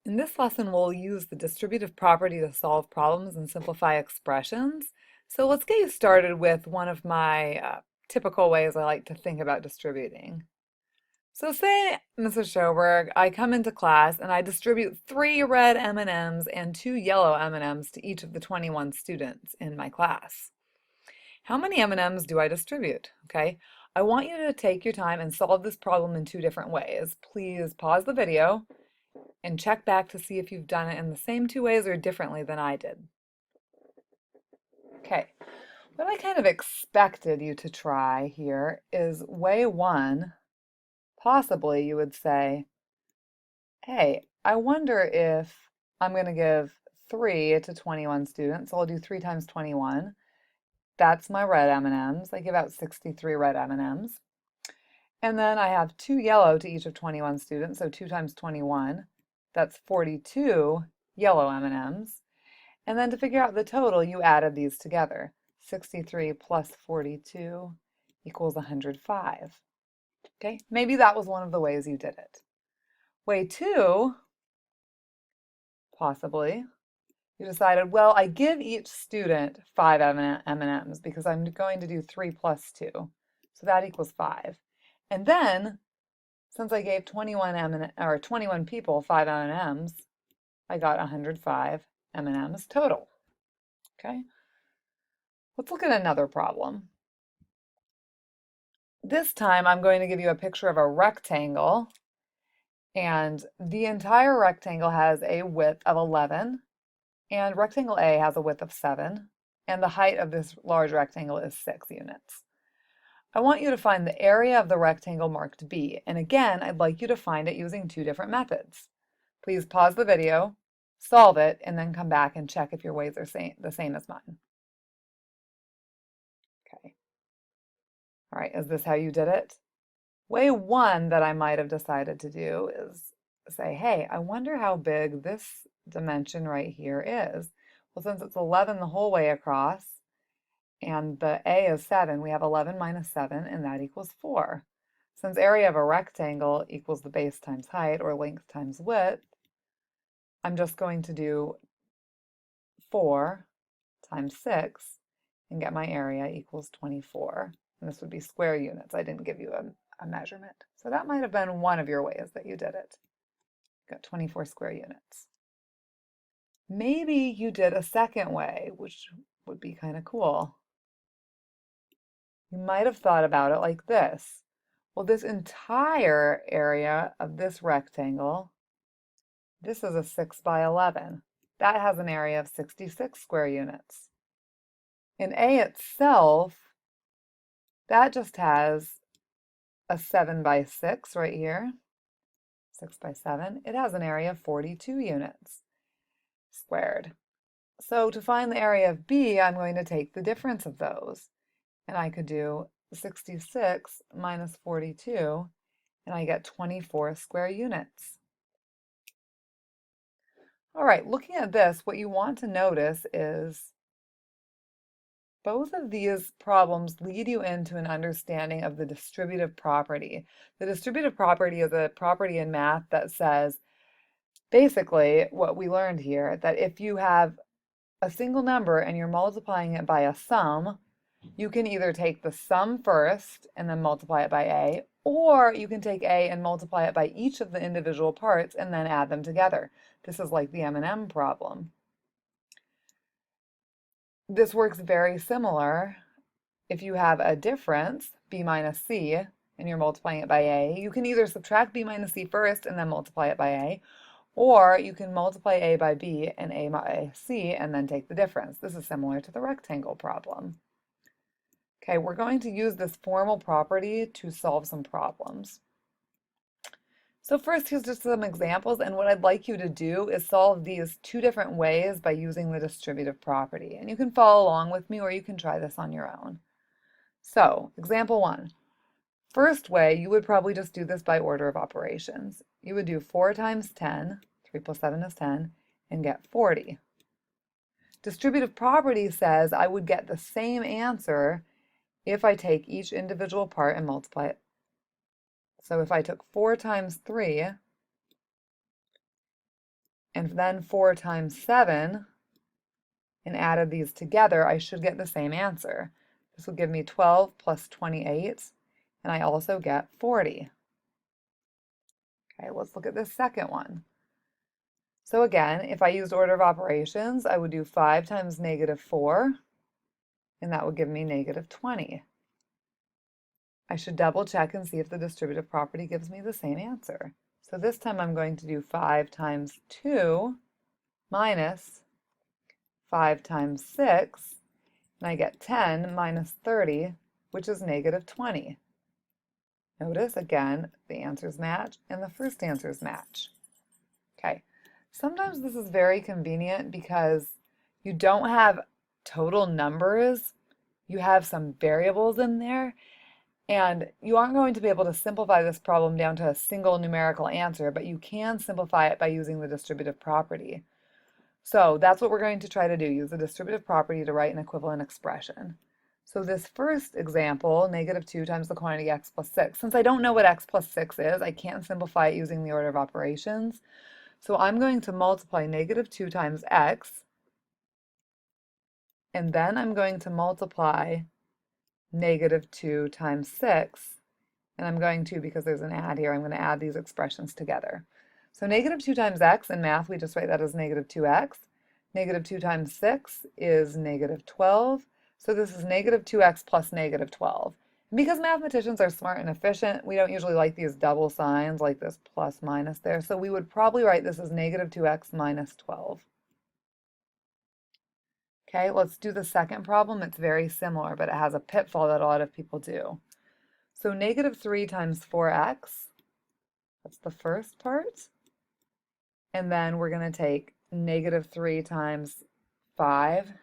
In this lesson, we'll use the distributive property to solve problems and simplify expressions. So let's get you started with one of my typical ways I like to think about distributing. So say, Mrs. Schoberg, I come into class and I distribute 3 red M&Ms and 2 yellow M&Ms to each of the 21 students in my class. How many M&Ms do I distribute? Okay, I want you to take your time and solve this problem in 2 different ways. Please pause the video and check back to see if you've done it in the same 2 ways or differently than I did. Okay, what I kind of expected you to try here is way 1, possibly you would say, hey, I wonder if I'm going to give 3 to 21 students, so I'll do 3 times 21. That's my red M&Ms. I give out 63 red M&Ms. And then I have 2 yellow to each of 21 students, so 2 times 21. That's 42 yellow M&Ms. And then to figure out the total, you added these together. 63 plus 42 equals 105. Okay, maybe that was one of the ways you did it. Way 2, possibly, you decided, well, I give each student 5 M&Ms because I'm going to do 3 plus 2. So that equals 5. And then, since I gave 21 people 5 M&Ms, I got 105 M&Ms total. Okay? Let's look at another problem. This time I'm going to give you a picture of a rectangle, and the entire rectangle has a width of 11, and rectangle A has a width of 7, and the height of this large rectangle is 6 units. I want you to find the area of the rectangle marked B, and again, I'd like you to find it using 2 different methods. Please pause the video, solve it, and then come back and check if your ways are the same as mine. Okay. All right, is this how you did it? Way 1 that I might have decided to do is say, hey, I wonder how big this dimension right here is. Well, since it's 11 the whole way across, and the A is 7, we have 11 minus 7, and that equals 4. Since area of a rectangle equals the base times height, or length times width, I'm just going to do 4 times 6 and get my area equals 24. And this would be square units. I didn't give you a measurement. So that might have been one of your ways that you did it. Got 24 square units. Maybe you did a second way, which would be kind of cool. You might have thought about it like this. Well, this entire area of this rectangle, this is a 6 by 11. That has an area of 66 square units. In A itself, that just has a 7 by 6 right here, 6 by 7. It has an area of 42 units squared. So to find the area of B, I'm going to take the difference of those. And I could do 66 minus 42, and I get 24 square units. All right, looking at this, what you want to notice is both of these problems lead you into an understanding of the distributive property. The distributive property is a property in math that says, basically, what we learned here, that if you have a single number and you're multiplying it by a sum, you can either take the sum first and then multiply it by A, or you can take A and multiply it by each of the individual parts and then add them together. This is like the M&M problem. This works very similar if you have a difference, B minus C, and you're multiplying it by A. You can either subtract B minus C first and then multiply it by A, or you can multiply A by B and A by C and then take the difference. This is similar to the rectangle problem. Okay, we're going to use this formal property to solve some problems. So first, here's just some examples, and what I'd like you to do is solve these 2 different ways by using the distributive property. And you can follow along with me, or you can try this on your own. So, example 1. First way, you would probably just do this by order of operations. You would do 4 times 10, 3 plus 7 is 10, and get 40. Distributive property says I would get the same answer if I take each individual part and multiply it. So if I took 4 times 3, and then 4 times 7, and added these together, I should get the same answer. This will give me 12 plus 28, and I also get 40. Okay, let's look at this second one. So again, if I used order of operations, I would do 5 times -4, and that would give me -20. I should double check and see if the distributive property gives me the same answer. So this time I'm going to do 5 times 2 minus 5 times 6, and I get 10 minus 30, which is -20. Notice, again, the answers match and the first answers match. Okay, sometimes this is very convenient because you don't have total numbers, you have some variables in there, and you aren't going to be able to simplify this problem down to a single numerical answer, but you can simplify it by using the distributive property. So that's what we're going to try to do, use the distributive property to write an equivalent expression. So this first example, -2 times the quantity x plus 6, since I don't know what x plus 6 is, I can't simplify it using the order of operations. So I'm going to multiply -2 times x, and then I'm going to multiply -2 times 6, and I'm going to, because there's an add here, I'm going to add these expressions together. So -2 times x, in math we just write that as -2x. -2 times 6 is -12. So this is -2x plus -12. And because mathematicians are smart and efficient, we don't usually like these double signs like this plus minus there. So we would probably write this as -2x minus 12. Okay, let's do the second problem. It's very similar, but it has a pitfall that a lot of people do. So -3 times 4x, that's the first part. And then we're going to take -3 times 5,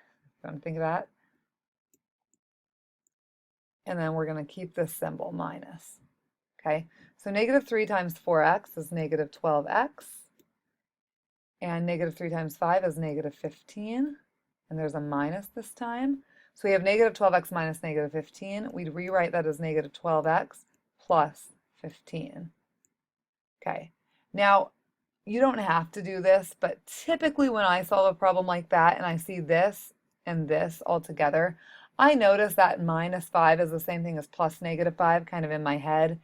don't think of that. And then we're going to keep this symbol minus. Okay, so -3 times 4x is -12x. And -3 times 5 is -15. And there's a minus this time. So we have -12x minus -15. We'd rewrite that as -12x plus 15. Okay, now you don't have to do this, but typically when I solve a problem like that and I see this and this all together, I notice that -5 is the same thing as plus -5 kind of in my head,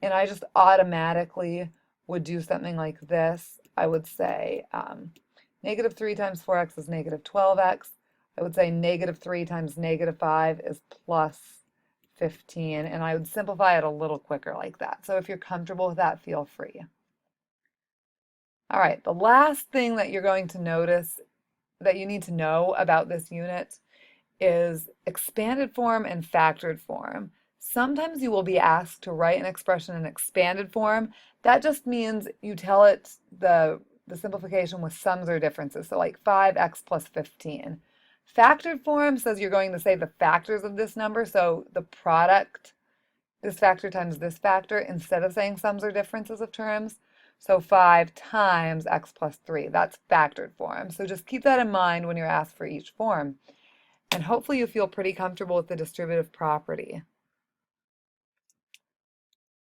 and I just automatically would do something like this. I would say -3 times 4x is -12x. I would say -3 times -5 is plus 15, and I would simplify it a little quicker like that. So if you're comfortable with that, feel free. All right, the last thing that you're going to notice that you need to know about this unit is expanded form and factored form. Sometimes you will be asked to write an expression in expanded form. That just means you tell it the simplification with sums or differences, so like 5x plus 15. Factored form says you're going to say the factors of this number, so the product, this factor times this factor, instead of saying sums or differences of terms. So 5 times x plus 3, that's factored form. So just keep that in mind when you're asked for each form. And hopefully you feel pretty comfortable with the distributive property.